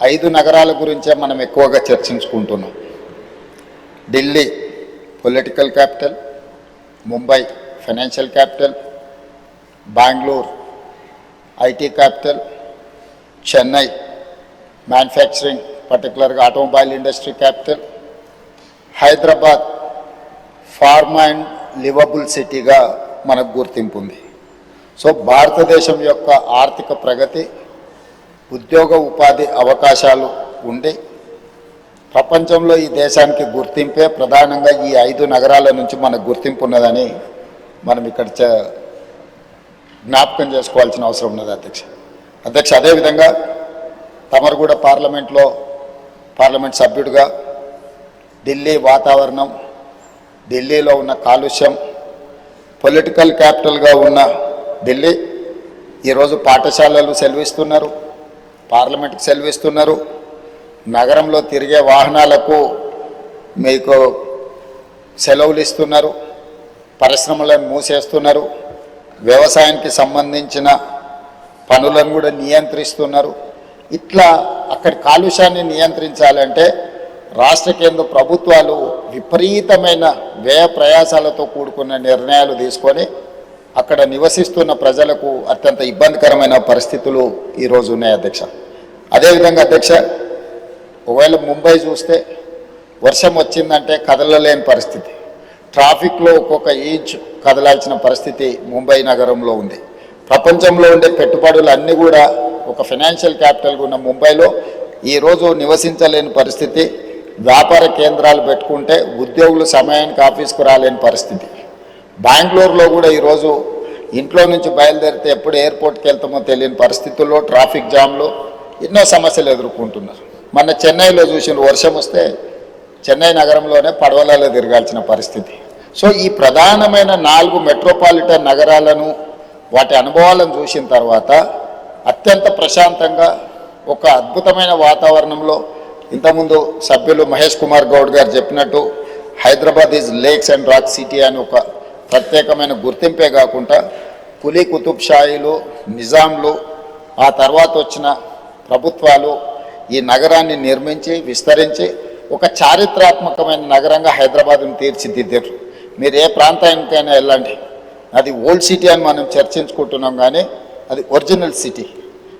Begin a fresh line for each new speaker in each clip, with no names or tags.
5 నగరాల గురించే మనం ఎక్కువగా చర్చించుకుంటున్నాం. Delhi political capital, Mumbai financial capital, Bengaluru IT capital, Chennai manufacturing పర్టికులర్గా automobile industry capital, Hyderabad pharma and livable సిటీగా మనకు గుర్తింపు ఉంది. సో భారతదేశం యొక్క ఆర్థిక ప్రగతి, ఉద్యోగ ఉపాధి అవకాశాలు ఉండి ప్రపంచంలో ఈ దేశానికి గుర్తింపే ప్రధానంగా ఈ 5 నగరాల నుంచి మనకు గుర్తింపు ఉన్నదని మనం ఇక్కడ జ్ఞాపకం చేసుకోవాల్సిన అవసరం ఉన్నది అధ్యక్ష. అదేవిధంగా తమరు కూడా పార్లమెంట్ సభ్యుడిగా ఢిల్లీ వాతావరణం, ఢిల్లీలో ఉన్న కాలుష్యం, పొలిటికల్ క్యాపిటల్గా ఉన్న ఢిల్లీ ఈరోజు పాఠశాలలు సెలవిస్తున్నారు, పార్లమెంట్కి సెలవిస్తున్నారు, నగరంలో తిరిగే వాహనాలకు మీకు సెలవులు ఇస్తున్నారు, పరిశ్రమలను మూసేస్తున్నారు, వ్యవసాయానికి సంబంధించిన పనులను కూడా నియంత్రిస్తున్నారు. ఇట్లా అక్కడి కాలుష్యాన్ని నియంత్రించాలంటే రాష్ట్ర కేంద్ర ప్రభుత్వాలు విపరీతమైన వ్యయ ప్రయాసాలతో కూడుకున్న నిర్ణయాలు తీసుకొని అక్కడ నివసిస్తున్న ప్రజలకు అత్యంత ఇబ్బందికరమైన పరిస్థితులు ఈరోజు ఉన్నాయి అధ్యక్ష. అదేవిధంగా అధ్యక్ష, ఒకవేళ ముంబై చూస్తే వర్షం వచ్చిందంటే కదలలేని పరిస్థితి, ట్రాఫిక్లో ఒక్కొక్క ఇంచ్ కదలాల్సిన పరిస్థితి ముంబై నగరంలో ఉంది. ప్రపంచంలో ఉండే పెట్టుబడులు అన్నీ కూడా ఒక ఫైనాన్షియల్ క్యాపిటల్గా ఉన్న ముంబైలో ఈరోజు నివసించలేని పరిస్థితి, వ్యాపార కేంద్రాలు పెట్టుకుంటే ఉద్యోగులు సమయానికి ఆఫీస్కు రాలేని పరిస్థితి. బెంగళూరులో కూడా ఈరోజు ఇంట్లో నుంచి బయలుదేరితే ఎప్పుడు ఎయిర్పోర్ట్కి వెళ్తామో తెలియని పరిస్థితుల్లో ట్రాఫిక్ జామ్లో ఎన్నో సమస్యలు ఎదుర్కొంటున్నారు. మన చెన్నైలో చూసిన వర్షం వస్తే చెన్నై నగరంలోనే పడవలలో తిరగాల్సిన పరిస్థితి. సో ఈ ప్రధానమైన 4 మెట్రోపాలిటన్ నగరాలను వాటి అనుభవాలను చూసిన తర్వాత అత్యంత ప్రశాంతంగా ఒక అద్భుతమైన వాతావరణంలో ఇంతకుముందు సభ్యులు మహేష్ కుమార్ గౌడ్ గారు చెప్పినట్టు Hyderabad is lakes and rock city అని ఒక ప్రత్యేకమైన గుర్తింపే కాకుండా కులీ కుతుబ్ షాయిలు, నిజాంలు, ఆ తర్వాత వచ్చిన ప్రభుత్వాలు ఈ నగరాన్ని నిర్మించి విస్తరించి ఒక చారిత్రాత్మకమైన నగరంగా హైదరాబాద్ను తీర్చిదిద్దారు. మీరు ఏ ప్రాంతానికైనా వెళ్ళండి, అది ఓల్డ్ సిటీ అని మనం చర్చించుకుంటున్నాం, కానీ అది ఒరిజినల్ సిటీ.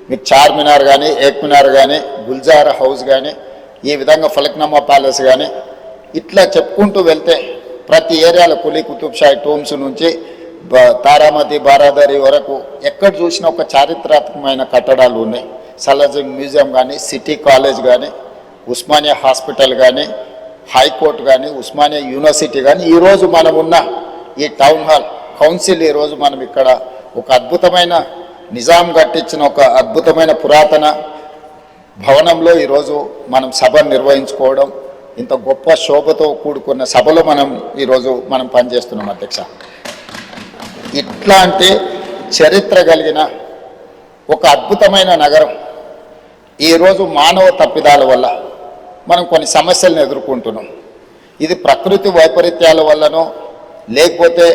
మీకు చార్మినార్ కానీ, ఏక్మినార్ కానీ, గుల్జారా హౌస్ కానీ, ఈ విధంగా ఫలక్నామా ప్యాలెస్ కానీ, ఇట్లా చెప్పుకుంటూ వెళ్తే ప్రతి ఏరియాలో కులీ కుతుబ్షాహి టూమ్స్ నుంచి తారామతి బారాదరి వరకు ఎక్కడ చూసినా ఒక చారిత్రాత్మకమైన కట్టడాలు ఉన్నాయి. సలార్జంగ్ మ్యూజియం కానీ, సిటీ కాలేజ్ కానీ, ఉస్మానియా హాస్పిటల్ కానీ, హైకోర్టు కానీ, ఉస్మానియా యూనివర్సిటీ కానీ, ఈరోజు మనం ఉన్న ఈ టౌన్ హాల్ కౌన్సిల్, ఈరోజు మనం ఇక్కడ ఒక అద్భుతమైన నిజాం కట్టించిన ఒక అద్భుతమైన పురాతన భవనంలో ఈరోజు మనం సభను నిర్వహించుకోవడం, ఇంత గొప్ప శోభతో కూడుకున్న సభలో ఈరోజు మనం పనిచేస్తున్నాం అధ్యక్ష. ఇట్లాంటి చరిత్ర కలిగిన ఒక అద్భుతమైన నగరం ఈరోజు మానవ తప్పిదాల వల్ల మనం కొన్ని సమస్యలను ఎదుర్కొంటున్నాం. ఇది ప్రకృతి వైపరీత్యాల వల్లనో లేకపోతే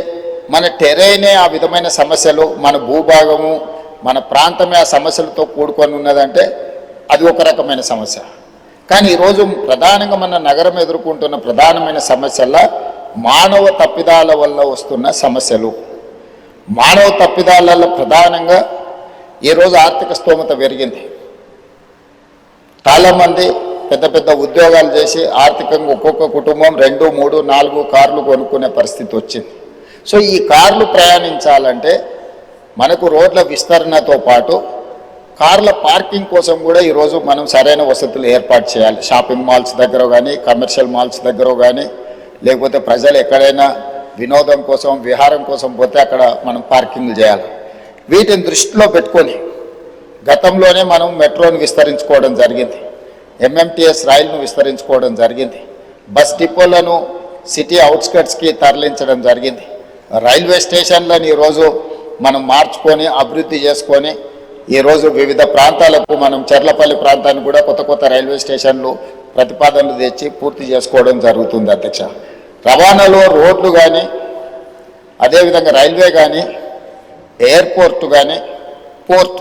మన టెరైనే ఆ విధమైన సమస్యలు, మన భూభాగము, మన ప్రాంతమే ఆ సమస్యలతో కూడుకొని ఉన్నదంటే అది ఒక రకమైన సమస్య. కానీ ఈరోజు ప్రధానంగా మన నగరం ఎదుర్కొంటున్న ప్రధానమైన సమస్యల మానవ తప్పిదాల వల్ల వస్తున్న సమస్యలు. మానవ తప్పిదాలలో ప్రధానంగా ఈరోజు ఆర్థిక స్తోమత పెరిగింది. చాలామంది పెద్ద పెద్ద ఉద్యోగాలు చేసి ఆర్థికంగా ఒక్కొక్క కుటుంబం 2, 3, 4 కార్లు కొనుక్కునే పరిస్థితి వచ్చింది. సో ఈ కార్లు ప్రయాణించాలంటే మనకు రోడ్ల విస్తరణతో పాటు కార్ల పార్కింగ్ కోసం కూడా ఈరోజు మనం సరైన వసతులు ఏర్పాటు చేయాలి. షాపింగ్ మాల్స్ దగ్గర కానీ, కమర్షియల్ మాల్స్ దగ్గర కానీ, లేకపోతే ప్రజలు ఎక్కడైనా వినోదం కోసం, విహారం కోసం పోతే అక్కడ మనం పార్కింగ్లు చేయాలి. వీటిని దృష్టిలో పెట్టుకొని గతంలోనే మనం మెట్రోను విస్తరించుకోవడం జరిగింది, ఎంఎంటీఎస్ రైలును విస్తరించుకోవడం జరిగింది, బస్ డిపోలను సిటీ అవుట్స్కట్స్కి తరలించడం జరిగింది, రైల్వే స్టేషన్లను ఈరోజు మనం మార్చుకొని అభివృద్ధి చేసుకొని ఈరోజు వివిధ ప్రాంతాలకు మనం చర్లపల్లి ప్రాంతాన్ని కూడా కొత్త కొత్త రైల్వే స్టేషన్లు ప్రతిపాదనలు తెచ్చి పూర్తి చేసుకోవడం జరుగుతుంది అధ్యక్ష. రవాణాలో రోడ్లు కానీ, అదేవిధంగా రైల్వే కానీ, ఎయిర్పోర్టు కానీ, పోర్ట్,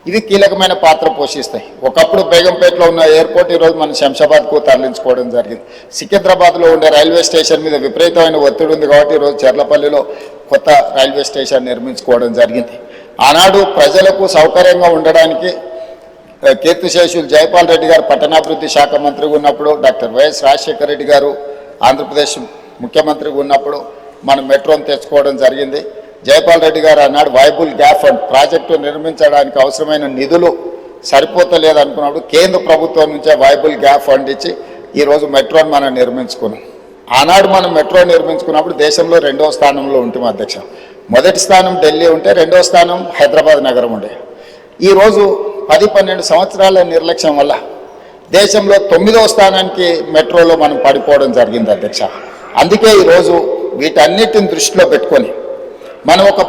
ఇవి కీలకమైన పాత్ర పోషిస్తాయి. ఒకప్పుడు బేగంపేటలో ఉన్న ఎయిర్పోర్ట్ ఈరోజు మనం శంషాబాద్కు తరలించుకోవడం జరిగింది. సికింద్రాబాద్లో ఉండే రైల్వే స్టేషన్ మీద విపరీతమైన ఒత్తిడి ఉంది కాబట్టి ఈరోజు చెర్లపల్లిలో కొత్త రైల్వే స్టేషన్ నిర్మించుకోవడం జరిగింది. ఆనాడు ప్రజలకు సౌకర్యంగా ఉండడానికి కీర్తిశేషులు జైపాల్ రెడ్డి గారు పట్టణాభివృద్ధి శాఖ మంత్రిగా ఉన్నప్పుడు, డాక్టర్ వైఎస్ రాజశేఖర రెడ్డి గారు ఆంధ్రప్రదేశ్ ముఖ్యమంత్రిగా ఉన్నప్పుడు మనం మెట్రోను తెచ్చుకోవడం జరిగింది. జైపాల్ రెడ్డి గారు అన్నాడు వైబుల్ గ్యాప్ ఫండ్ ప్రాజెక్టు నిర్మించడానికి అవసరమైన నిధులు సరిపోతలేదు అనుకున్నప్పుడు కేంద్ర ప్రభుత్వం నుంచే వైబుల్ గ్యాప్ ఫండ్ ఇచ్చి ఈరోజు మెట్రోని మనం నిర్మించుకున్నాం. ఆనాడు మనం మెట్రో నిర్మించుకున్నప్పుడు దేశంలో 2వ స్థానంలో ఉంటాం అధ్యక్ష. మొదటి స్థానం ఢిల్లీ ఉంటే 2వ స్థానం హైదరాబాద్ నగరం ఉండే. ఈరోజు 10-12 సంవత్సరాల నిర్లక్ష్యం వల్ల దేశంలో 9వ స్థానానికి మెట్రోలో మనం పడిపోవడం జరిగింది అధ్యక్ష. అందుకే ఈరోజు వీటన్నిటిని దృష్టిలో పెట్టుకొని మనం ఒక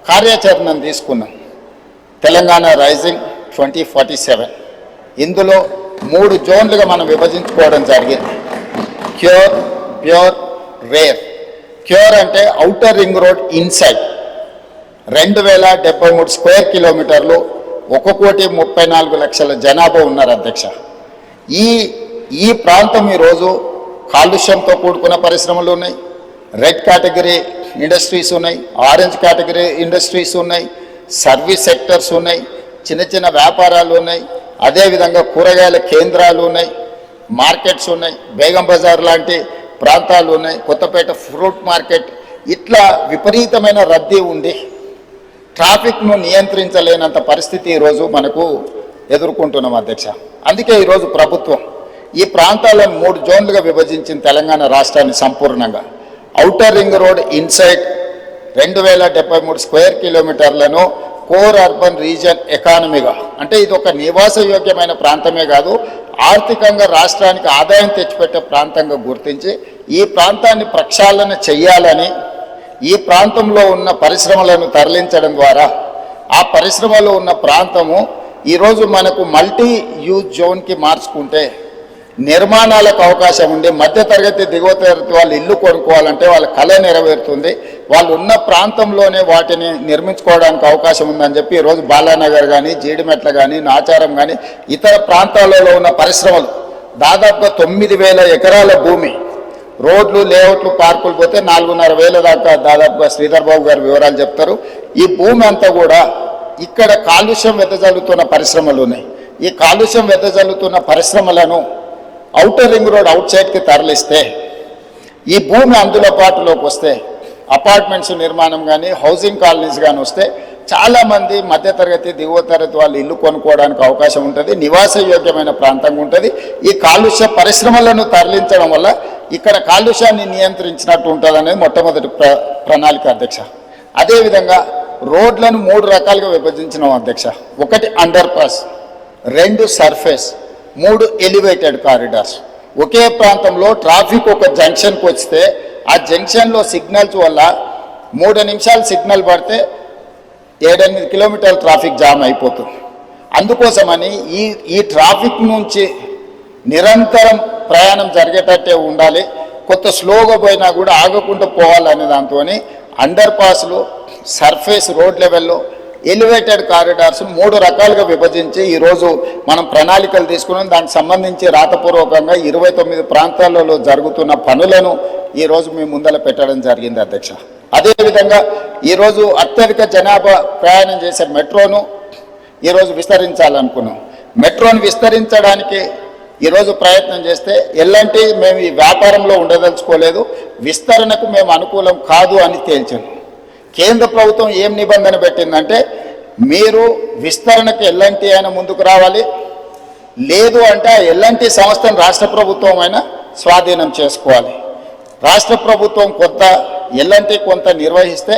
కార్యాచరణను తీసుకున్నాం, తెలంగాణ రైజింగ్ 2047. ఇందులో 3 జోన్లుగా మనం విభజించుకోవడం జరిగింది. Cure, pure, rare. క్యూర్ అంటే outer ring road inside 2073 square కిలోమీటర్లు, 1,34,00,000 జనాభా ఉన్నారు అధ్యక్ష. ఈ ప్రాంతం ఈరోజు కాలుష్యంతో కూడుకున్న పరిశ్రమలు ఉన్నాయి, రెడ్ కేటగిరీ ఇండస్ట్రీస్ ఉన్నాయి, ఆరెంజ్ కేటగిరీ ఇండస్ట్రీస్ ఉన్నాయి, సర్వీస్ సెక్టర్స్ ఉన్నాయి, చిన్న చిన్న వ్యాపారాలు ఉన్నాయి, అదేవిధంగా కూరగాయల కేంద్రాలు ఉన్నాయి, మార్కెట్స్ ఉన్నాయి, బేగం బజార్ లాంటి ప్రాంతాలు ఉన్నాయి, కొత్తపేట ఫ్రూట్ మార్కెట్. ఇట్లా విపరీతమైన రద్దీ ఉంది. ట్రాఫిక్ను నియంత్రించలేనంత పరిస్థితి ఈరోజు మనకు ఎదుర్కొంటున్నాం అధ్యక్ష. అందుకే ఈరోజు ప్రభుత్వం ఈ ప్రాంతాలను 3 జోన్లుగా విభజించిన తెలంగాణ రాష్ట్రాన్ని సంపూర్ణంగా. Outer ring road inside 2073 square కిలోమీటర్లను కోర్ అర్బన్ రీజన్ ఎకానమీగా, అంటే ఇది ఒక నివాసయోగ్యమైన ప్రాంతమే కాదు, ఆర్థికంగా రాష్ట్రానికి ఆదాయం తెచ్చిపెట్టే ప్రాంతంగా గుర్తించి ఈ ప్రాంతాన్ని ప్రక్షాళన చెయ్యాలని, ఈ ప్రాంతంలో ఉన్న పరిశ్రమలను తరలించడం ద్వారా ఆ పరిశ్రమలో ఉన్న ప్రాంతము ఈరోజు మనకు మల్టీ యూజ్ జోన్కి మార్చుకుంటే నిర్మాణాలకు అవకాశం ఉండి మధ్యతరగతి దిగువ తరగతి వాళ్ళు ఇల్లు కొనుక్కోవాలంటే వాళ్ళ కళ నెరవేరుతుంది. వాళ్ళు ఉన్న ప్రాంతంలోనే వాటిని నిర్మించుకోవడానికి అవకాశం ఉందని చెప్పి ఈరోజు బాలానగర్ కానీ, జీడిమెట్ల కానీ, నాచారం కానీ ఇతర ప్రాంతాలలో ఉన్న పరిశ్రమలు దాదాపుగా 9,000 ఎకరాల భూమి, రోడ్లు, లేఅవుట్లు, పార్కులు పోతే 4,500 దాకా దాదాపుగా శ్రీధర్ బాబు గారు వివరాలు చెప్తారు. ఈ భూమి అంతా కూడా ఇక్కడ కాలుష్యం వెదజల్లుతున్న పరిశ్రమలు ఉన్నాయి. ఈ కాలుష్యం వెదజల్లుతున్న పరిశ్రమలను ఔటర్ రింగ్ రోడ్ అవుట్ సైడ్కి తరలిస్తే ఈ భూమి అందులో పాటులోకి వస్తే అపార్ట్మెంట్స్ నిర్మాణం కానీ, హౌసింగ్ కాలనీస్ కానీ వస్తే చాలామంది మధ్యతరగతి దిగువ తరగతి వాళ్ళు ఇల్లు కొనుక్కోవడానికి అవకాశం ఉంటుంది, నివాసయోగ్యమైన ప్రాంతంగా ఉంటుంది. ఈ కాలుష్య పరిశ్రమలను తరలించడం వల్ల ఇక్కడ కాలుష్యాన్ని నియంత్రించినట్టు ఉంటుంది అనేది మొట్టమొదటి ప్రణాళిక అధ్యక్ష. అదేవిధంగా రోడ్లను 3 రకాలుగా విభజించినాం అధ్యక్ష. 1 underpass, 2 surface, 3 elevated corridors. ఒకే ప్రాంతంలో ట్రాఫిక్ ఒక జంక్షన్కి వస్తే ఆ జంక్షన్లో సిగ్నల్స్ వల్ల 3 నిమిషాలు సిగ్నల్ పడితే 7-8 కిలోమీటర్ల ట్రాఫిక్ జామ్ అయిపోతుంది. అందుకోసమని ఈ ట్రాఫిక్ నుంచి నిరంతరం ప్రయాణం జరిగేటట్టే ఉండాలి, కొత్త స్లోగా పోయినా కూడా ఆగకుండా పోవాలనే దాంతో అండర్ పాస్లు, సర్ఫేస్ రోడ్ లెవెల్లో, ఎలివేటెడ్ కారిడార్స్ 3 రకాలుగా విభజించి ఈరోజు మనం ప్రణాళికలు తీసుకున్నాం. దానికి సంబంధించి రాతపూర్వకంగా 29 ప్రాంతాలలో జరుగుతున్న పనులను ఈరోజు మేము ముందర పెట్టడం జరిగింది అధ్యక్ష. అదేవిధంగా ఈరోజు అత్యధిక జనాభా ప్రయాణం చేసే మెట్రోను ఈరోజు విస్తరించాలనుకున్నాం. మెట్రోను విస్తరించడానికి ఈరోజు ప్రయత్నం చేస్తే ఎలాంటి మేము ఈ వ్యాపారంలో ఉండదలుచుకోలేదు, విస్తరణకు మేము అనుకూలం కాదు అని తేల్చాం. కేంద్ర ప్రభుత్వం ఏం నిబంధన పెట్టిందంటే మీరు విస్తరణకు ఎల్ఎన్టీ అయినా ముందుకు రావాలి, లేదు అంటే ఆ ఎల్ఎన్టీ సంస్థను రాష్ట్ర ప్రభుత్వం అయినా స్వాధీనం చేసుకోవాలి. రాష్ట్ర ప్రభుత్వం కొంత, ఎల్ఎన్టీ కొంత నిర్వహిస్తే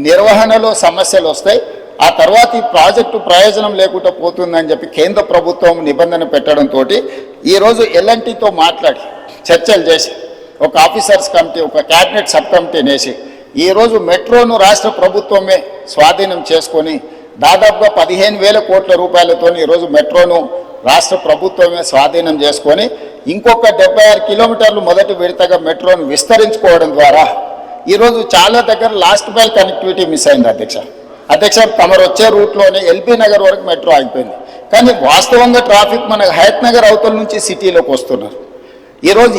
నిర్వహణలో సమస్యలు వస్తాయి, ఆ తర్వాత ఈ ప్రాజెక్టు ప్రయోజనం లేకుండా పోతుందని చెప్పి కేంద్ర ప్రభుత్వం నిబంధన పెట్టడంతో ఈరోజు ఎల్ఎన్టీతో మాట్లాడి చర్చలు చేసి ఒక ఆఫీసర్స్ కమిటీ, ఒక క్యాబినెట్ సబ్ కమిటీని వేసి ఈరోజు మెట్రోను రాష్ట్ర ప్రభుత్వమే స్వాధీనం చేసుకొని దాదాపుగా 15,000 కోట్ల రూపాయలతో ఈరోజు మెట్రోను రాష్ట్ర ప్రభుత్వమే స్వాధీనం చేసుకొని ఇంకొక 76 కిలోమీటర్లు మొదటి విడతగా మెట్రోను విస్తరించుకోవడం ద్వారా ఈరోజు చాలా దగ్గర లాస్ట్ మైల్ కనెక్టివిటీ మిస్ అయింది అధ్యక్ష. అధ్యక్ష తమరు వచ్చే రూట్లోనే ఎల్బీ నగర్ వరకు మెట్రో ఆగిపోయింది. కానీ వాస్తవంగా ట్రాఫిక్ మన హయత్ నగర్ అవతల నుంచి సిటీలోకి వస్తున్నారు. ఈరోజు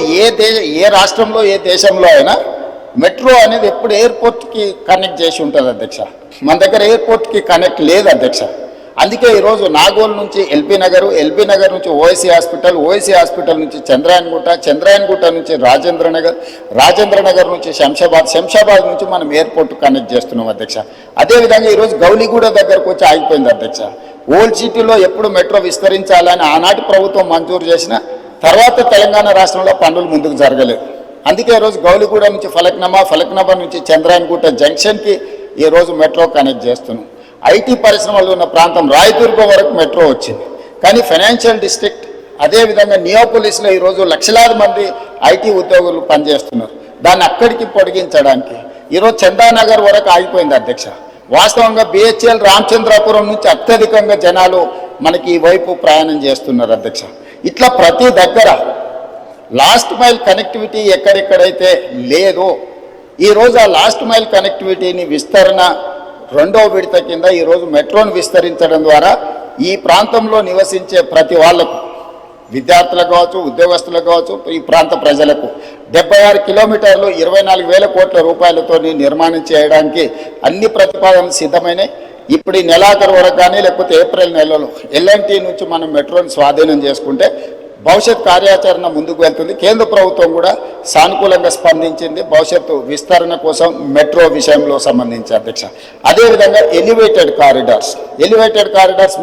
ఏ రాష్ట్రంలో ఏ దేశంలో అయినా మెట్రో అనేది ఎప్పుడు ఎయిర్పోర్ట్కి కనెక్ట్ చేసి ఉంటుంది అధ్యక్ష. మన దగ్గర ఎయిర్పోర్ట్కి కనెక్ట్ లేదు అధ్యక్ష. అందుకే ఈరోజు నాగోల్ నుంచి ఎల్బీ నగర్ నుంచి ఓఎస్సీ హాస్పిటల్ నుంచి చంద్రాయన్గుట్ట నుంచి రాజేంద్ర నగర్ నుంచి శంషాబాద్ నుంచి మనం ఎయిర్పోర్ట్ కనెక్ట్ చేస్తున్నాం అధ్యక్ష. అదేవిధంగా ఈరోజు గౌలిగూడ దగ్గరకు వచ్చి ఆగిపోయింది అధ్యక్ష. ఓల్డ్ సిటీలో ఎప్పుడు మెట్రో విస్తరించాలని ఆనాటి ప్రభుత్వం మంజూరు చేసిన తర్వాత తెలంగాణ రాష్ట్రంలో పనులు ముందుకు జరగలేదు. అందుకే ఈరోజు గౌలిగూడ నుంచి ఫలక్నామా నుంచి చంద్రాయన్గుట్ట జంక్షన్కి ఈరోజు మెట్రో కనెక్ట్ చేస్తున్నాం. ఐటీ పరిశ్రమలు ఉన్న ప్రాంతం రాయదుర్గం వరకు మెట్రో వచ్చింది. కానీ ఫైనాన్షియల్ డిస్ట్రిక్ట్ అదేవిధంగా నియోపోలిస్లో ఈరోజు లక్షలాది మంది ఐటీ ఉద్యోగులు పనిచేస్తున్నారు. దాన్ని అక్కడికి పొడిగించడానికి ఈరోజు చందానగర్ వరకు ఆగిపోయింది అధ్యక్ష. వాస్తవంగా బిహెచ్ఎల్ రామచంద్రాపురం నుంచి అత్యధికంగా జనాలు మనకి ఈ వైపు ప్రయాణం చేస్తున్నారు అధ్యక్ష. ఇట్లా ప్రతి దగ్గర లాస్ట్ మైల్ కనెక్టివిటీ ఎక్కడెక్కడైతే లేదో ఈరోజు ఆ లాస్ట్ మైల్ కనెక్టివిటీని విస్తరణ రెండో విడత కింద ఈరోజు మెట్రోను విస్తరించడం ద్వారా ఈ ప్రాంతంలో నివసించే ప్రతి వాళ్లకు, విద్యార్థులకు కావచ్చు, ఉద్యోగస్తులకు కావచ్చు, ఈ ప్రాంత ప్రజలకు 76 కిలోమీటర్లు 24,000 కోట్ల రూపాయలతో నిర్మాణం చేయడానికి అన్ని ప్రతిపాదనలు సిద్ధమైనాయి. ఇప్పుడు ఈ నెలాఖరు వరకు కానీ లేకపోతే ఏప్రిల్ నెలలో ఎల్ఎన్టీ నుంచి మనం మెట్రోని స్వాధీనం చేసుకుంటే భవిష్యత్ కార్యాచరణ ముందుకు వెళ్తుంది. కేంద్ర ప్రభుత్వం కూడా సానుకూలంగా స్పందించింది భవిష్యత్తు విస్తరణ కోసం మెట్రో విషయంలో సంబంధించి అధ్యక్ష. అదేవిధంగా ఎలివేటెడ్ కారిడార్స్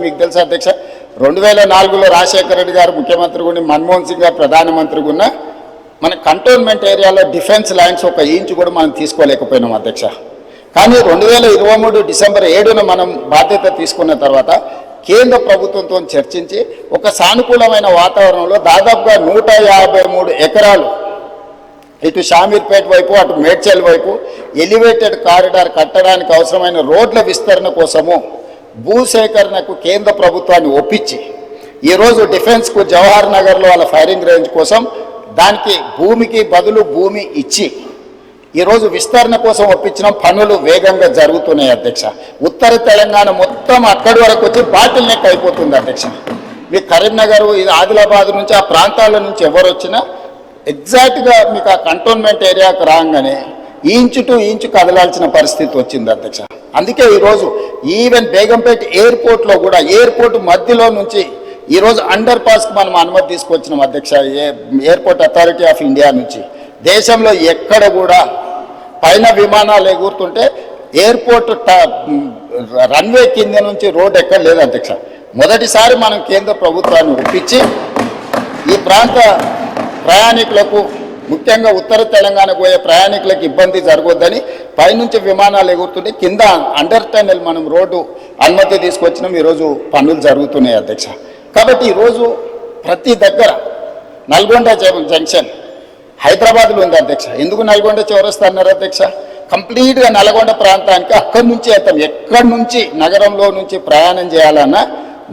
మీకు తెలుసు అధ్యక్ష. 2004లో రాజశేఖర రెడ్డి గారు ముఖ్యమంత్రిగా ఉండి మన్మోహన్ సింగ్ గారు ప్రధానమంత్రిగా ఉన్న మన కంటోన్మెంట్ ఏరియాలో డిఫెన్స్ లైన్స్ ఒక ఇంచు కూడా మనం తీసుకోలేకపోయినాం అధ్యక్ష. కానీ 2023 డిసెంబర్ 7న మనం బాధ్యత తీసుకున్న తర్వాత కేంద్ర ప్రభుత్వంతో చర్చించి ఒక సానుకూలమైన వాతావరణంలో దాదాపుగా 153 ఎకరాలు ఇటు షామీర్పేట వైపు అటు మేడ్చల్ వైపు ఎలివేటెడ్ కారిడార్ కట్టడానికి అవసరమైన రోడ్ల విస్తరణ కోసము భూసేకరణకు కేంద్ర ప్రభుత్వాన్ని ఒప్పించి ఈరోజు డిఫెన్స్కు జవహర్ నగర్లో వాళ్ళ ఫైరింగ్ రేంజ్ కోసం దానికి భూమికి బదులు భూమి ఇచ్చి ఈరోజు విస్తరణ కోసం ఒప్పించిన పనులు వేగంగా జరుగుతున్నాయి అధ్యక్ష. ఉత్తర తెలంగాణ మొత్తం అక్కడి వరకు వచ్చి బాటిల్ నెక్ అయిపోతుంది అధ్యక్ష. మీకు కరీంనగర్ ఇది ఆదిలాబాద్ నుంచి ఆ ప్రాంతాల నుంచి ఎవరు వచ్చినా ఎగ్జాక్ట్గా మీకు ఆ కంటోన్మెంట్ ఏరియాకు రాగానే ఇంచు టు ఇంచు కదలాల్సిన పరిస్థితి వచ్చింది అధ్యక్ష. అందుకే ఈరోజు ఈవెన్ బేగంపేట ఎయిర్పోర్ట్లో కూడా ఎయిర్పోర్ట్ మధ్యలో నుంచి ఈరోజు అండర్ పాస్కి మనం అనుమతి తీసుకొచ్చినాం అధ్యక్ష. ఎయిర్పోర్ట్ అథారిటీ ఆఫ్ ఇండియా నుంచి దేశంలో ఎక్కడ కూడా పైన విమానాలు ఎగురుతుంటే ఎయిర్పోర్ట్ రన్వే కింద నుంచి రోడ్ ఎక్కడ లేదు అధ్యక్ష. మొదటిసారి మనం కేంద్ర ప్రభుత్వాన్ని ఒప్పించి ఈ ప్రాంత ప్రయాణికులకు ముఖ్యంగా ఉత్తర తెలంగాణకు పోయే ప్రయాణికులకు ఇబ్బంది జరగొద్దని పైనుంచి విమానాలు ఎగురుతుంటే కింద అండర్ టన్నెల్ మనం రోడ్డు అనుమతి తీసుకొచ్చినాం. ఈరోజు పనులు జరుగుతున్నాయి అధ్యక్ష. కాబట్టి ఈరోజు ప్రతి దగ్గర నల్గొండ జంక్షన్ హైదరాబాద్లో ఉంది అధ్యక్ష. ఎందుకు నల్గొండ చౌరస్తా అన్నారు అధ్యక్ష? కంప్లీట్గా నల్గొండ ప్రాంతానికి అక్కడి నుంచి వెళ్తాం. ఎక్కడి నుంచి నగరంలో నుంచి ప్రయాణం చేయాలన్నా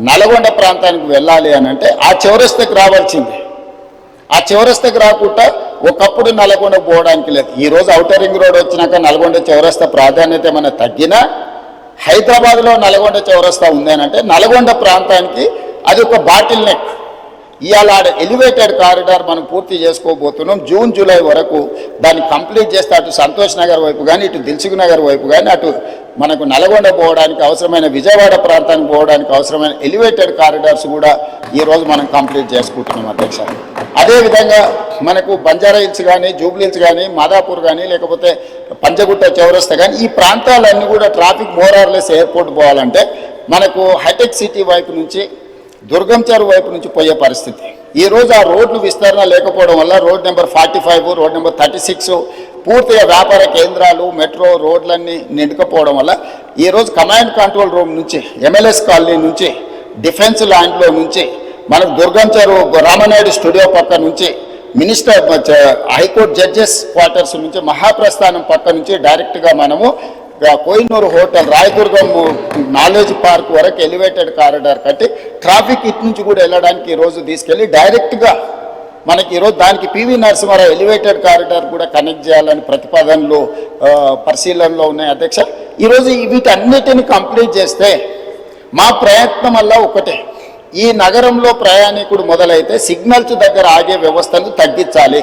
నల్గొండ ప్రాంతానికి వెళ్ళాలి అని అంటే ఆ చౌరస్తాకి రావాల్సిందే. ఆ చౌరస్తాకి రాకుండా ఒకప్పుడు నల్గొండ పోవడానికి లేదు. ఈరోజు ఔటర్ రింగ్ రోడ్ వచ్చినాక నల్గొండ చౌరస్తా ప్రాధాన్యత ఏమైనా తగ్గినా హైదరాబాద్లో నల్గొండ చౌరస్తా ఉంది అని అంటే నల్గొండ ప్రాంతానికి అది ఒక బాటిల్ నెక్. ఇవాళ ఎలివేటెడ్ కారిడార్ మనం పూర్తి చేసుకోబోతున్నాం. జూన్ జూలై వరకు దాన్ని కంప్లీట్ చేస్తే అటు సంతోష్ నగర్ వైపు కానీ ఇటు దిల్సుఖ్ నగర్ వైపు కానీ అటు మనకు నల్గొండ పోవడానికి అవసరమైన విజయవాడ ప్రాంతానికి పోవడానికి అవసరమైన ఎలివేటెడ్ కారిడార్స్ కూడా ఈరోజు మనం కంప్లీట్ చేసుకుంటున్నాం అధ్యక్ష. అదేవిధంగా మనకు బంజారా హిల్స్ కానీ జూబ్లీ హిల్స్ కానీ మాదాపూర్ కానీ లేకపోతే పంజగుట్ట చౌరస్తా కానీ ఈ ప్రాంతాలన్నీ కూడా ట్రాఫిక్ మోరార్లెస్ ఎయిర్పోర్ట్ పోవాలంటే మనకు హైటెక్ సిటీ వైపు నుంచి దుర్గం చెరువు వైపు నుంచి పోయే పరిస్థితి. ఈరోజు ఆ రోడ్లు విస్తరణ లేకపోవడం వల్ల రోడ్ నెంబర్ 45 రోడ్ నెంబర్ 36 పూర్తిగా వ్యాపార కేంద్రాలు మెట్రో రోడ్లన్నీ నిండుకపోవడం వల్ల ఈరోజు కమాండ్ కంట్రోల్ రూమ్ నుంచి MLS కాలనీ నుంచి డిఫెన్స్ ల్యాండ్లో నుంచి మనకు దుర్గం చెరువు రామనాయుడు స్టూడియో పక్క నుంచి మినిస్టర్ హైకోర్టు జడ్జెస్ క్వార్టర్స్ నుంచి మహాప్రస్థానం పక్క నుంచి డైరెక్ట్గా మనము Kohinoor hotel Rayadurgam knowledge park వరకు ఎలివేటెడ్ కారిడార్ కట్టి ట్రాఫిక్ ఇటు నుంచి కూడా వెళ్ళడానికి ఈరోజు తీసుకెళ్ళి డైరెక్ట్గా మనకి ఈరోజు దానికి పివి నరసింహారావు ఎలివేటెడ్ కారిడార్ కూడా కనెక్ట్ చేయాలని ప్రతిపాదనలు పరిశీలనలో ఉన్నాయి అధ్యక్ష. ఈరోజు వీటన్నిటిని కంప్లీట్ చేస్తే మా ప్రయత్నం వల్ల ఒకటే, ఈ నగరంలో ప్రయాణికుడు మొదలైతే సిగ్నల్స్ దగ్గర ఆగే వ్యవస్థను తగ్గించాలి.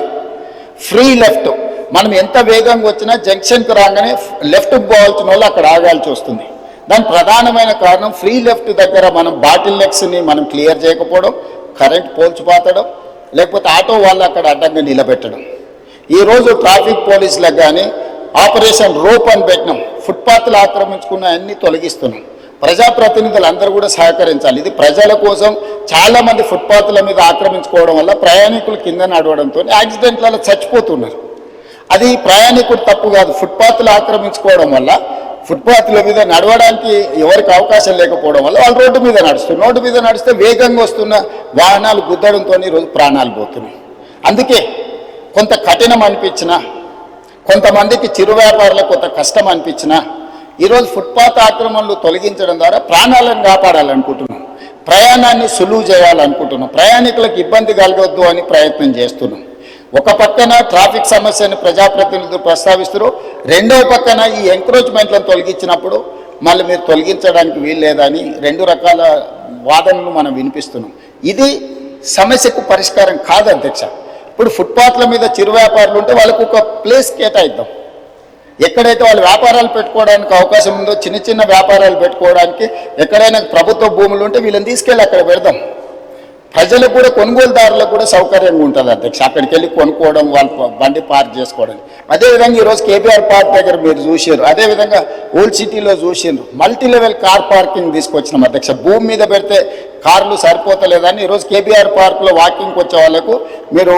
ఫ్రీ లెఫ్ట్ మనం ఎంత వేగంగా వచ్చినా జంక్షన్కి రాగానే లెఫ్ట్కి పోవాల్సిన వాళ్ళు అక్కడ ఆగాల్సి వస్తుంది. దాని ప్రధానమైన కారణం ఫ్రీ లెఫ్ట్ దగ్గర మనం బాటిల్ నెక్స్ని మనం క్లియర్ చేయకపోవడం, కరెంట్ పోల్చి పాతడం, లేకపోతే ఆటో వాళ్ళు అక్కడ అడ్డంగా నిలబెట్టడం. ఈరోజు ట్రాఫిక్ పోలీసులకు కానీ ఆపరేషన్ రోప్ అని పెట్టినాం, ఫుట్పాత్లు ఆక్రమించుకున్న అన్ని తొలగిస్తున్నాం. ప్రజాప్రతినిధులు అందరూ కూడా సహకరించాలి. ఇది ప్రజల కోసం. చాలామంది ఫుట్పాత్ల మీద ఆక్రమించుకోవడం వల్ల ప్రయాణికులు కింద నడవడంతో యాక్సిడెంట్లలో చచ్చిపోతున్నారు. అది ప్రయాణికుడు తప్పు కాదు. ఫుట్పాత్లు ఆక్రమించుకోవడం వల్ల ఫుట్పాత్ల మీద నడవడానికి ఎవరికి అవకాశం లేకపోవడం వల్ల వాళ్ళు రోడ్డు మీద నడుస్తారు. రోడ్డు మీద నడిస్తే వేగంగా వస్తున్న వాహనాలు గుద్దడంతో ఈరోజు ప్రాణాలు పోతున్నాయి. అందుకే కొంత కఠినం అనిపించినా, కొంతమందికి చిరు వ్యాపారులకు కొంత కష్టం అనిపించినా ఈరోజు ఫుట్పాత్ ఆక్రమణలు తొలగించడం ద్వారా ప్రాణాలను కాపాడాలనుకుంటున్నాం, ప్రయాణాన్ని సులువు చేయాలనుకుంటున్నాం, ప్రయాణికులకు ఇబ్బంది కలగొద్దు అని ప్రయత్నం చేస్తున్నాం. ఒక పక్కన ట్రాఫిక్ సమస్యను ప్రజాప్రతినిధులు ప్రస్తావిస్తారు, రెండవ పక్కన ఈ ఎంక్రోచ్మెంట్లను తొలగించినప్పుడు మళ్ళీ మీరు తొలగించడానికి వీల్లేదని రెండు రకాల వాదనలు మనం వినిపిస్తున్నాం. ఇది సమస్యకు పరిష్కారం కాదు అధ్యక్ష. ఇప్పుడు ఫుట్పాత్ల మీద చిరు వ్యాపారులు ఉంటే వాళ్ళకు ఒక ప్లేస్ కేటాయిద్దాం. ఎక్కడైతే వాళ్ళు వ్యాపారాలు పెట్టుకోవడానికి అవకాశం ఉందో, చిన్న చిన్న వ్యాపారాలు పెట్టుకోవడానికి ఎక్కడైనా ప్రభుత్వ భూములు ఉంటే వీళ్ళని తీసుకెళ్ళి అక్కడ పెడదాం. ప్రజలకు కూడా, కొనుగోలుదారులకు కూడా సౌకర్యంగా ఉంటుంది అధ్యక్ష. అక్కడికి వెళ్ళి కొనుక్కోవడం, వాళ్ళ బండి పార్క్ చేసుకోవడం. అదేవిధంగా ఈరోజు కేబీఆర్ పార్క్ దగ్గర మీరు చూసారు, అదేవిధంగా ఓల్డ్ సిటీలో చూసారు, మల్టీ లెవెల్ కార్ పార్కింగ్ తీసుకొచ్చినాం అధ్యక్ష. భూమి మీద పెడితే కార్లు సరిపోతలేదని ఈరోజు కేబీఆర్ పార్క్లో వాకింగ్కి వచ్చే వాళ్ళకు మీరు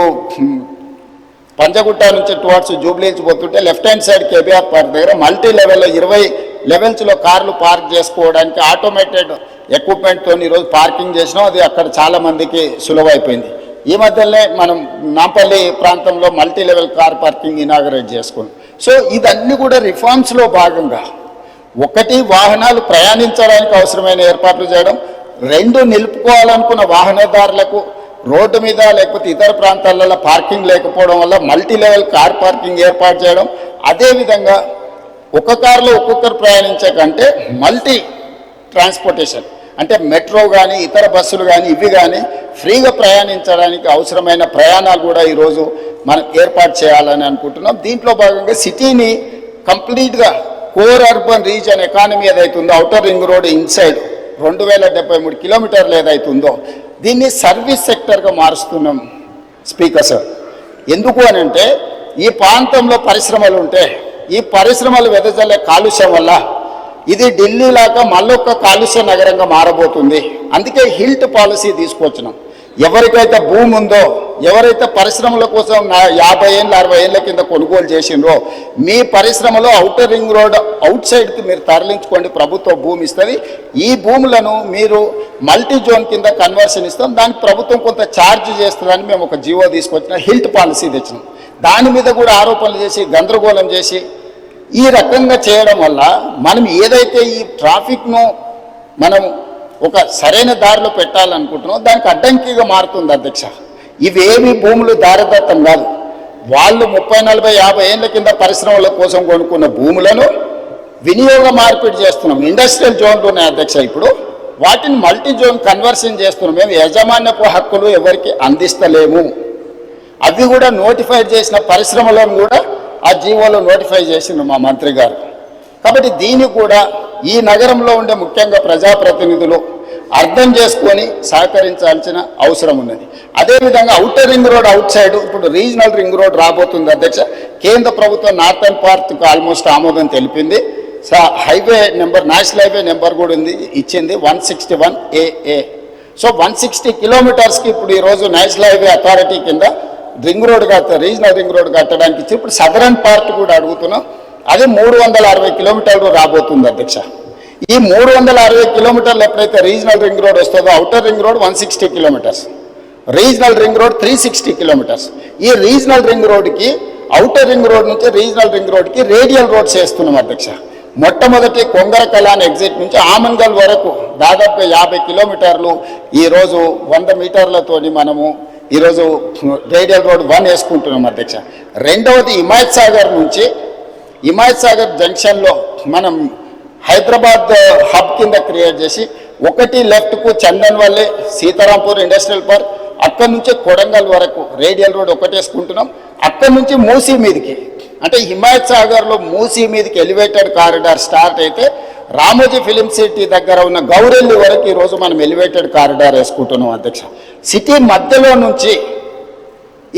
పంజగుట్ట నుంచి టువర్డ్స్ జూబ్లీహిల్స్ పోతుంటే left hand side KBR park దగ్గర మల్టీ లెవెల్లో 20 లెవెల్స్లో కార్లు పార్క్ చేసుకోవడానికి ఆటోమేటెడ్ ఎక్విప్మెంట్తో ఈరోజు పార్కింగ్ చేసినాం. అది అక్కడ చాలా మందికి సులువైపోయింది. ఈ మధ్యలోనే మనం నాంపల్లి ప్రాంతంలో multi level car parking inaugurate చేసుకున్నాం. సో ఇదన్నీ కూడా రిఫార్మ్స్లో భాగంగా, ఒకటి వాహనాలు ప్రయాణించడానికి అవసరమైన ఏర్పాట్లు చేయడం, రెండు నిలుపుకోవాలనుకున్న వాహనదారులకు రోడ్డు మీద లేకపోతే ఇతర ప్రాంతాలలో పార్కింగ్ లేకపోవడం వల్ల మల్టీ లెవెల్ కార్ పార్కింగ్ ఏర్పాటు చేయడం. అదేవిధంగా ఒక కారులో ఒక్కొక్కరు ప్రయాణించే కంటే మల్టీ ట్రాన్స్పోర్టేషన్ అంటే మెట్రో కానీ ఇతర బస్సులు కానీ ఇవి కానీ ఫ్రీగా ప్రయాణించడానికి అవసరమైన ప్రయాణాలు కూడా ఈరోజు మనం ఏర్పాటు చేయాలని అనుకుంటున్నాం. దీంట్లో భాగంగా సిటీని కంప్లీట్గా కోర్ అర్బన్ రీజన్ ఎకానమీ ఏదైతుందో, అవుటర్ రింగ్ రోడ్ ఇన్సైడ్ 2073 కిలోమీటర్లు ఏదైతుందో దీన్ని సర్వీస్ సెక్టర్గా మారుస్తున్నాం స్పీకర్ సార్. ఎందుకు అని అంటే ఈ ప్రాంతంలో పరిశ్రమలు ఉంటే ఈ పరిశ్రమలు వెదజల్లే కాలుష్యం వల్ల ఇది ఢిల్లీ లాగా మళ్ళొక్క కాలుష్య నగరంగా మారబోతుంది. అందుకే హిల్ట్ పాలసీ తీసుకొచ్చినాం. ఎవరికైతే భూమి ఉందో, ఎవరైతే పరిశ్రమల కోసం 50 ఏళ్ళు 60 ఏళ్ళ కింద కొనుగోలు చేసిండ్రో, మీ పరిశ్రమలో అవుటర్ రింగ్ రోడ్ అవుట్ సైడ్కి మీరు తరలించుకోండి, ప్రభుత్వ భూమి ఇస్తుంది. ఈ భూములను మీరు మల్టీ జోన్ కింద కన్వర్షన్ ఇస్తాం, దానికి ప్రభుత్వం కొంత ఛార్జ్ చేస్తుందని మేము ఒక జీవో తీసుకొచ్చిన హిల్ట్ పాలసీ తెచ్చినాం. దాని మీద కూడా ఆరోపణలు చేసి గందరగోళం చేసి ఈ రకంగా చేయడం వల్ల మనం ఏదైతే ఈ ట్రాఫిక్ను మనం ఒక సరైన దారిలో పెట్టాలనుకుంటున్నాం దానికి అడ్డంకిగా మారుతుంది అధ్యక్ష. ఇవేమి భూములు దారిదత్తం కాదు. వాళ్ళు 30, 40, 50 ఏళ్ళ కింద పరిశ్రమల కోసం కొనుక్కున్న భూములను వినియోగ మార్పిడి చేస్తున్నాం. ఇండస్ట్రియల్ జోన్లు ఉన్నాయి అధ్యక్ష. ఇప్పుడు వాటిని మల్టీ జోన్ కన్వర్షన్ చేస్తున్నాం. మేము యాజమాన్యపు హక్కులు ఎవరికి అందిస్తలేము. అవి కూడా నోటిఫై చేసిన పరిశ్రమలను కూడా ఆ జీవోలో నోటిఫై చేసిండు మా మంత్రి గారు. కాబట్టి దీన్ని కూడా ఈ నగరంలో ఉండే ముఖ్యంగా ప్రజాప్రతినిధులు అర్థం చేసుకొని సహకరించాల్సిన అవసరం ఉన్నది. అదేవిధంగా outer ring road out side ఇప్పుడు రీజనల్ రింగ్ రోడ్ రాబోతుంది అధ్యక్ష. కేంద్ర ప్రభుత్వం నార్థన్ పార్ట్కు ఆల్మోస్ట్ ఆమోదం తెలిపింది. Highway number, national highway number కూడా ఉంది, ఇచ్చింది 161 AA. సో 160 కిలోమీటర్స్కి ఇప్పుడు ఈరోజు నేషనల్ హైవే అథారిటీ కింద ring road regional ring road కట్టడానికి ఇచ్చి ఇప్పుడు సదరన్ పార్ట్ కూడా అడుగుతున్నాం. అది 360 కిలోమీటర్లు రాబోతుంది అధ్యక్ష. ఈ 360 కిలోమీటర్లు ఎప్పుడైతే రీజనల్ రింగ్ రోడ్ వస్తుందో, outer ring road 160 kilometres, regional ring road 360 kilometres. ఈ రీజనల్ రింగ్ రోడ్కి అవుటర్ రింగ్ రోడ్ నుంచి రీజనల్ రింగ్ రోడ్కి రేడియల్ రోడ్స్ వేస్తున్నాం అధ్యక్ష. మొట్టమొదటి కొంగర కలాన్ ఎగ్జిట్ నుంచి ఆమన్గల్ వరకు దాదాపుగా 50 కిలోమీటర్లు ఈరోజు 100 మీటర్లతోని మనము ఈరోజు రేడియల్ రోడ్ 1 వేసుకుంటున్నాం అధ్యక్ష. రెండవది హిమాయత్ సాగర్ నుంచి హిమాయత్ సాగర్ జంక్షన్లో మనం హైదరాబాద్ హబ్ కింద క్రియేట్ చేసి ఒకటి లెఫ్ట్కు చందన్వల్లి సీతారాంపూర్ ఇండస్ట్రియల్ పార్క్, అక్కడి నుంచి కొడంగల్ వరకు రేడియల్ రోడ్ ఒకటి వేసుకుంటున్నాం. అక్కడి నుంచి మూసీ మీదకి అంటే హిమాయత్ సాగర్లో మూసీ మీదకి ఎలివేటెడ్ కారిడార్ స్టార్ట్ అయితే రామోజీ ఫిలిం సిటీ దగ్గర ఉన్న గౌరెల్లి వరకు ఈరోజు మనం ఎలివేటెడ్ కారిడార్ వేసుకుంటున్నాం అధ్యక్ష. సిటీ మధ్యలో నుంచి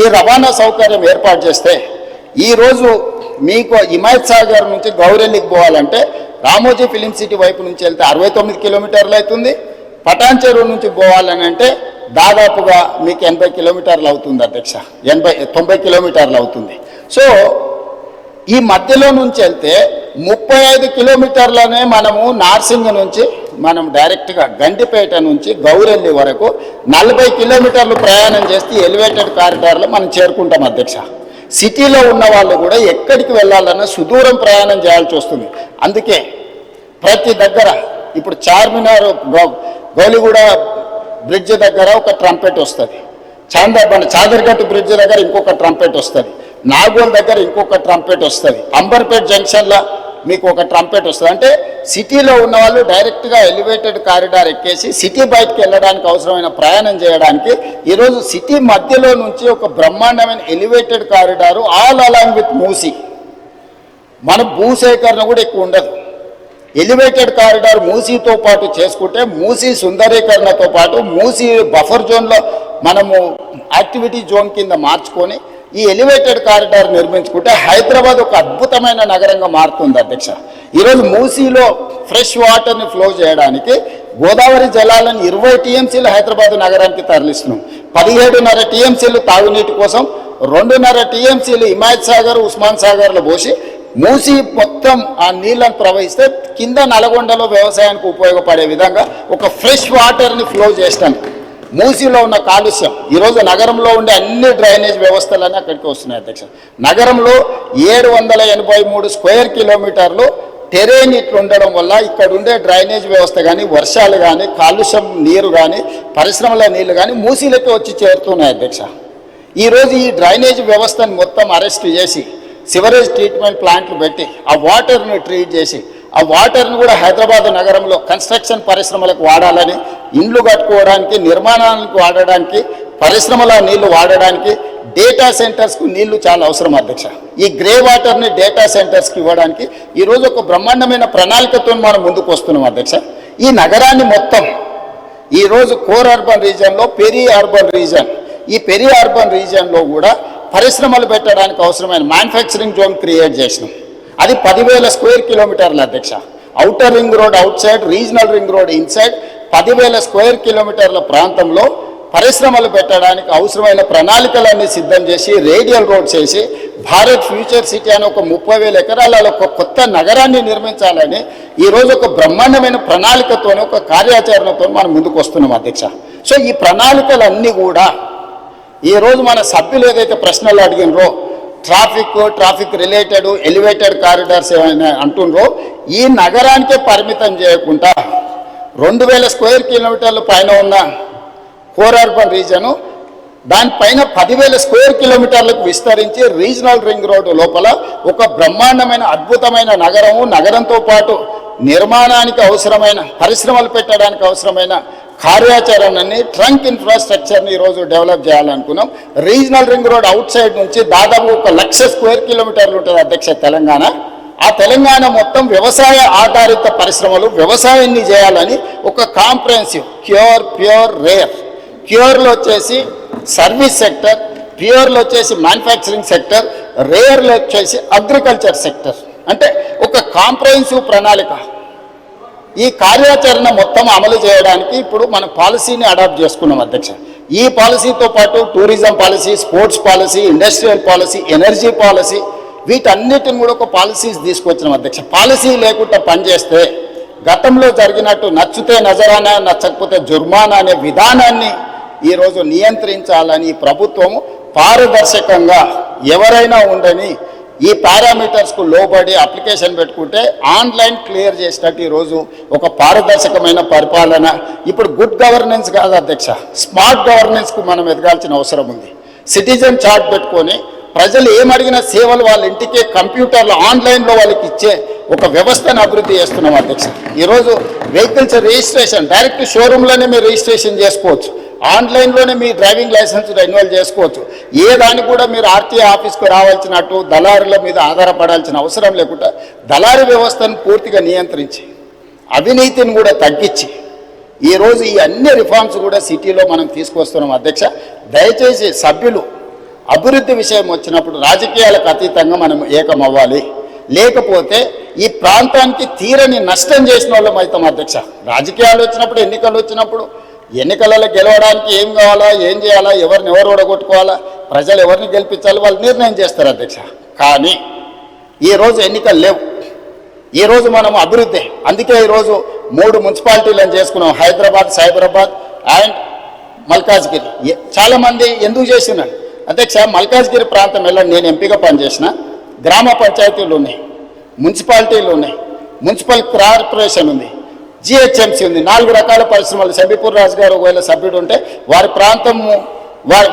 ఈ రవాణా సౌకర్యం ఏర్పాటు చేస్తే ఈరోజు మీకు హిమాయత్ సాగర్ నుంచి గౌరెల్లికి పోవాలంటే రామోజీ ఫిలిం సిటీ వైపు నుంచి వెళ్తే 69 కిలోమీటర్లు అవుతుంది. పటాన్ చెరువు నుంచి పోవాలని అంటే దాదాపుగా మీకు 80 కిలోమీటర్లు అవుతుంది అధ్యక్ష, 90 కిలోమీటర్లు అవుతుంది. సో ఈ మధ్యలో నుంచి వెళ్తే 35 కిలోమీటర్లనే మనము నార్సింగ్ నుంచి మనం డైరెక్ట్గా గండిపేట నుంచి గౌరెల్లి వరకు 40 కిలోమీటర్లు ప్రయాణం చేస్తే ఎలివేటెడ్ కారిడార్లో మనం చేరుకుంటాం అధ్యక్ష. సిటీలో ఉన్న వాళ్ళు కూడా ఎక్కడికి వెళ్ళాలన్నా సుదూరం ప్రయాణం చేయాల్సి వస్తుంది. అందుకే ప్రతి దగ్గర ఇప్పుడు చార్మినార్ గౌలిగూడ బ్రిడ్జ్ దగ్గర ఒక ట్రంపెట్ వస్తుంది, చాదర్ఘట్ బ్రిడ్జ్ దగ్గర ఇంకొక ట్రంపెట్ వస్తుంది, నాగోల్ దగ్గర ఇంకొక ట్రంపెట్ వస్తుంది, అంబర్పేట్ జంక్షన్లో మీకు ఒక ట్రంపెట్ వస్తుంది. అంటే సిటీలో ఉన్న వాళ్ళు డైరెక్ట్గా ఎలివేటెడ్ కారిడార్ ఎక్కేసి సిటీ బయటకు వెళ్ళడానికి అవసరమైన ప్రయాణం చేయడానికి ఈరోజు సిటీ మధ్యలో నుంచి ఒక బ్రహ్మాండమైన elevated corridor all along with Musi. మన భూసేకరణ కూడా ఎక్కువ ఉండదు. ఎలివేటెడ్ కారిడార్ మూసీతో పాటు చేసుకుంటే మూసీ సుందరీకరణతో పాటు మూసీ బఫర్ జోన్లో మనము యాక్టివిటీ జోన్ కింద మార్చుకొని ఈ ఎలివేటెడ్ కారిడార్ నిర్మించుకుంటే హైదరాబాద్ ఒక అద్భుతమైన నగరంగా మారుతుంది అధ్యక్ష. ఈరోజు మూసీలో ఫ్రెష్ వాటర్ని ఫ్లో చేయడానికి గోదావరి జలాలను 20 టీఎంసీలు హైదరాబాద్ నగరానికి తరలిస్తున్నాం. 17.5 టీఎంసీలు తాగునీటి కోసం, 2.5 టీఎంసీలు హిమాయత్ సాగర్ ఉస్మాన్ సాగర్లో పోసి మూసి మొత్తం ఆ నీళ్ళను ప్రవహిస్తే కింద నల్గొండలో వ్యవసాయానికి ఉపయోగపడే విధంగా ఒక ఫ్రెష్ వాటర్ని ఫ్లో చేస్తాం. మూసీలో ఉన్న కాలుష్యం ఈరోజు నగరంలో ఉండే అన్ని డ్రైనేజ్ వ్యవస్థలన్నీ అక్కడికి వస్తున్నాయి అధ్యక్ష. నగరంలో 783 స్క్వేర్ కిలోమీటర్లు టెరేన్ ఇట్లు ఉండడం వల్ల ఇక్కడ ఉండే డ్రైనేజ్ వ్యవస్థ కానీ వర్షాలు కానీ కాలుష్యం నీరు కానీ పరిశ్రమల నీళ్లు కానీ మూసీలకి వచ్చి చేరుతున్నాయి అధ్యక్ష. ఈరోజు ఈ డ్రైనేజ్ వ్యవస్థను మొత్తం అరెస్ట్ చేసి సివరేజ్ ట్రీట్మెంట్ ప్లాంట్లు పెట్టి ఆ వాటర్ని ట్రీట్ చేసి ఆ వాటర్ని కూడా హైదరాబాద్ నగరంలో కన్స్ట్రక్షన్ పరిశ్రమలకు వాడాలని, ఇండ్లు కట్టుకోవడానికి, నిర్మాణానికి వాడడానికి, పరిశ్రమల నీళ్లు వాడడానికి, డేటా సెంటర్స్కు నీళ్లు చాలా అవసరం అధ్యక్ష. ఈ గ్రే వాటర్ని డేటా సెంటర్స్కి ఇవ్వడానికి ఈరోజు ఒక బ్రహ్మాండమైన ప్రణాళికతో మనం ముందుకు వస్తున్నాం అధ్యక్ష. ఈ నగరాన్ని మొత్తం ఈరోజు కోర్ అర్బన్ రీజియన్లో పెరి అర్బన్ రీజియన్, ఈ పెరి అర్బన్ రీజియన్లో కూడా పరిశ్రమలు పెట్టడానికి అవసరమైన మ్యానుఫ్యాక్చరింగ్ జోన్ క్రియేట్ చేసినాం. అది 10,000 స్క్వేర్ కిలోమీటర్ల అధ్యక్ష. Outer ring road out side, regional ring road inside 10,000 square కిలోమీటర్ల ప్రాంతంలో పరిశ్రమలు పెట్టడానికి అవసరమైన ప్రణాళికలన్నీ సిద్ధం చేసి రేడియల్ రోడ్ చేసి భారత్ ఫ్యూచర్ సిటీ అని ఒక 30,000 ఎకరాలలో ఒక కొత్త నగరాన్ని నిర్మించాలని ఈరోజు ఒక బ్రహ్మాండమైన ప్రణాళికతోనే ఒక కార్యాచరణతో మనం ముందుకు వస్తున్నాం అధ్యక్ష. సో ఈ ప్రణాళికలన్నీ కూడా ఈరోజు మన సభ్యులు ఏదైతే ప్రశ్నలు అడిగినరో ట్రాఫిక్ రిలేటెడ్ ఎలివేటెడ్ కారిడార్స్ ఏమైనా అంటుండ్రో ఈ నగరానికే పరిమితం చేయకుండా 2,000 స్క్వేర్ కిలోమీటర్ల పైన ఉన్న కోర్ అర్బన్ రీజను దానిపైన 10,000 స్క్వేర్ కిలోమీటర్లకు విస్తరించి రీజనల్ రింగ్ రోడ్డు లోపల ఒక బ్రహ్మాండమైన అద్భుతమైన నగరంతో పాటు నిర్మాణానికి అవసరమైన పరిశ్రమలు పెట్టడానికి అవసరమైన కార్యాచరణని ట్రంక్ ఇన్ఫ్రాస్ట్రక్చర్ని ఈరోజు డెవలప్ చేయాలనుకున్నాం. Regional ring road outside నుంచి దాదాపు 1,00,000 స్క్వేర్ కిలోమీటర్లు ఉంటుంది అధ్యక్ష తెలంగాణ. ఆ తెలంగాణ మొత్తం వ్యవసాయ ఆధారిత పరిశ్రమలు వ్యవసాయాన్ని చేయాలని ఒక కాంప్రహెన్సివ్ ప్యూర్ రేర్, ప్యూర్లో వచ్చేసి సర్వీస్ సెక్టర్, ప్యూర్లో వచ్చేసి మ్యానుఫ్యాక్చరింగ్ సెక్టర్, రేర్లో వచ్చేసి అగ్రికల్చర్ సెక్టర్, అంటే ఒక కాంప్రహెన్సివ్ ప్రణాళిక. ఈ కార్యాచరణ మొత్తం అమలు చేయడానికి ఇప్పుడు మన పాలసీని అడాప్ట్ చేసుకున్నాం అధ్యక్ష. ఈ పాలసీతో పాటు tourism policy, sports policy, industrial policy, energy policy, వీటన్నిటిని కూడా ఒక పాలసీస్ తీసుకొచ్చినాం అధ్యక్ష. పాలసీ లేకుండా పనిచేస్తే గతంలో జరిగినట్టు నచ్చితే నజరానా నచ్చకపోతే జుర్మానా అనే విధానాన్ని ఈరోజు నియంత్రించాలని ప్రభుత్వము పారదర్శకంగా ఎవరైనా ఉండని ఈ పారామీటర్స్కు లోబడి అప్లికేషన్ పెట్టుకుంటే ఆన్లైన్ క్లియర్ చేసినట్టు ఈరోజు ఒక పారదర్శకమైన పరిపాలన. ఇప్పుడు గుడ్ గవర్నెన్స్ కాదు అధ్యక్ష, స్మార్ట్ గవర్నెన్స్కు మనం ఎదగాల్సిన అవసరం ఉంది. సిటిజన్ చార్ట్ పెట్టుకొని ప్రజలు ఏమడిగిన సేవలు వాళ్ళ ఇంటికే కంప్యూటర్లో ఆన్లైన్లో వాళ్ళకి ఇచ్చే ఒక వ్యవస్థను అభివృద్ధి చేస్తున్నాం అధ్యక్ష. ఈరోజు వెహికల్స్ రిజిస్ట్రేషన్ డైరెక్ట్ షోరూంలోనే మీరు రిజిస్ట్రేషన్ చేసుకోవచ్చు, ఆన్లైన్లోనే మీ డ్రైవింగ్ లైసెన్స్ రెన్యువల్ చేసుకోవచ్చు. ఏ దానికి కూడా మీరు ఆర్టీఏ ఆఫీస్కు రావాల్సినట్టు దళారుల మీద ఆధారపడాల్సిన అవసరం లేకుండా దళారీ వ్యవస్థను పూర్తిగా నియంత్రించి అవినీతిని కూడా తగ్గించి ఈరోజు ఈ అన్ని రిఫార్మ్స్ కూడా సిటీలో మనం తీసుకొస్తున్నాం అధ్యక్ష. దయచేసి సభ్యులు అభివృద్ధి విషయం వచ్చినప్పుడు రాజకీయాలకు అతీతంగా మనం ఏకం అవ్వాలి, లేకపోతే ఈ ప్రాంతానికి తీరని నష్టం చేసిన వాళ్ళం అవుతాం అధ్యక్ష. రాజకీయాలు వచ్చినప్పుడు ఎన్నికలు వచ్చినప్పుడు ఎన్నికలలో గెలవడానికి ఏం కావాలా, ఏం చేయాలా, ఎవరిని ఎవరు ఓడగొట్టుకోవాలా, ప్రజలు ఎవరిని గెలిపించాలి వాళ్ళు నిర్ణయం చేస్తారు అధ్యక్ష. కానీ ఈరోజు ఎన్నికలు లేవు, ఈరోజు మనం అభివృద్ధి. అందుకే ఈరోజు 3 మున్సిపాలిటీలను చేసుకున్నాం, హైదరాబాద్, సైబరాబాద్ అండ్ మల్కాజ్గిరి. చాలామంది ఎందుకు చేసినారు అధ్యక్ష, మల్కాజ్గిరి ప్రాంతం వెళ్ళండి, నేను ఎంపీగా పనిచేసిన. గ్రామ పంచాయతీలు ఉన్నాయి, మున్సిపాలిటీలు ఉన్నాయి, మున్సిపల్ కార్పొరేషన్ ఉంది, జిహెచ్ఎంసీ ఉంది, 4 రకాల పరిశ్రమలు. శంబీపూర్ రాజు గారు ఒకవేళ సభ్యుడు ఉంటే వారి ప్రాంతము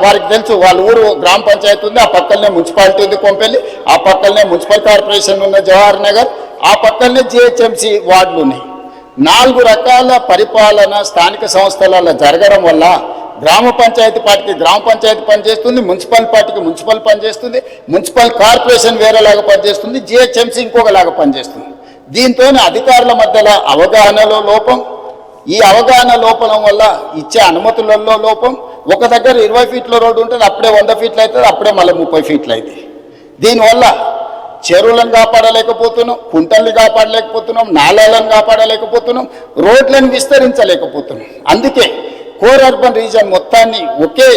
వారికి తెలుసు, వాళ్ళ ఊరు గ్రామ పంచాయతీ ఉంది, ఆ పక్కనే మున్సిపాలిటీ ఉంది కొంపెల్లి, ఆ పక్కనే మున్సిపల్ కార్పొరేషన్ ఉన్న జవహర్ నగర్, ఆ పక్కనే జిహెచ్ఎంసీ వార్డులు ఉన్నాయి. 4 రకాల పరిపాలన స్థానిక సంస్థలలో జరగడం వల్ల గ్రామ పంచాయతీ పార్టీకి గ్రామ పంచాయతీ పనిచేస్తుంది, మున్సిపల్ పార్టీకి మున్సిపల్ పనిచేస్తుంది, మున్సిపల్ కార్పొరేషన్ వేరేలాగా పనిచేస్తుంది, జిహెచ్ఎంసీ ఇంకొకలాగా పనిచేస్తుంది. దీంతో అధికారుల మధ్యలో అవగాహనలో లోపం, ఈ అవగాహన లోపం వల్ల ఇచ్చే అనుమతులలో లోపం. ఒక దగ్గర 20 ఫీట్ల రోడ్డు ఉంటుంది, అప్పుడే 100 ఫీట్లు అవుతుంది, అప్పుడే మళ్ళీ 30 ఫీట్లు అవుతుంది. దీనివల్ల చెరువులను కాపాడలేకపోతున్నాం, కుంటల్ని కాపాడలేకపోతున్నాం, నాళాలను కాపాడలేకపోతున్నాం, రోడ్లను విస్తరించలేకపోతున్నాం. అందుకే కోర్ అర్బన్ రీజన్ మొత్తాన్ని ఒకే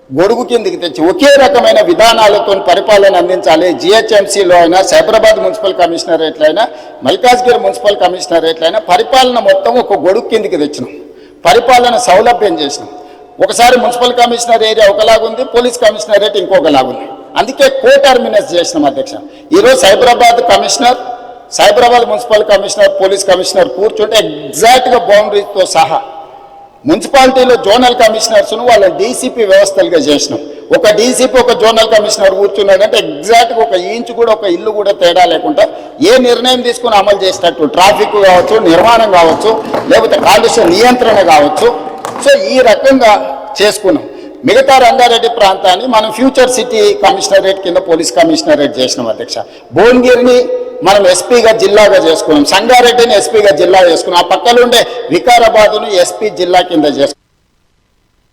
గొడుగు కిందికి తెచ్చి ఒకే రకమైన విధానాలతో పరిపాలన అందించాలి. జిహెచ్ఎంసీలో అయినా, సైబరాబాద్ మున్సిపల్ కమిషనరేట్లో అయినా, మల్కాజ్గిరి మున్సిపల్ కమిషనరేట్లో అయినా పరిపాలన మొత్తం ఒక గొడుగు కిందికి తెచ్చినాం, పరిపాలన సౌలభ్యం చేసినాం. ఒకసారి మున్సిపల్ కమిషనర్ ఏరియా ఒకలాగుంది, పోలీస్ కమిషనరేట్ ఇంకొకలాగుంది. అందుకే కోటర్మినస్ చేసినాం అధ్యక్ష. ఈరోజు Cyberabad commissioner, Cyberabad municipal commissioner, police commissioner కూర్చుంటే ఎగ్జాక్ట్గా బౌండరీతో సహా మున్సిపాలిటీలో జోనల్ కమిషనర్స్ను వాళ్ళ డీసీపీ వ్యవస్థలుగా చేసినాం. ఒక డీసీపీ ఒక జోనల్ కమిషనర్ కూర్చున్నాడంటే ఎగ్జాక్ట్గా 1 ఇంచు కూడా 1 ఇల్లు కూడా తేడా లేకుండా ఏ నిర్ణయం తీసుకుని అమలు చేసేటట్టు, ట్రాఫిక్ కావచ్చు, నిర్మాణం కావచ్చు, లేకపోతే కాలుష్య నియంత్రణ కావచ్చు. సో ఈ రకంగా చేసుకున్నాం. మిగతా రంగారెడ్డి ప్రాంతాన్ని మనం ఫ్యూచర్ సిటీ కమిషనరేట్ కింద పోలీస్ కమిషనరేట్ చేసినాం అధ్యక్ష. భువనగిరిని మనం ఎస్పీగా జిల్లాగా చేసుకున్నాం, సంగారెడ్డిని ఎస్పీగా జిల్లా చేసుకున్నాం, ఆ పక్కన ఉండే వికారాబాదును ఎస్పీ జిల్లా కింద చేసుకున్నాం.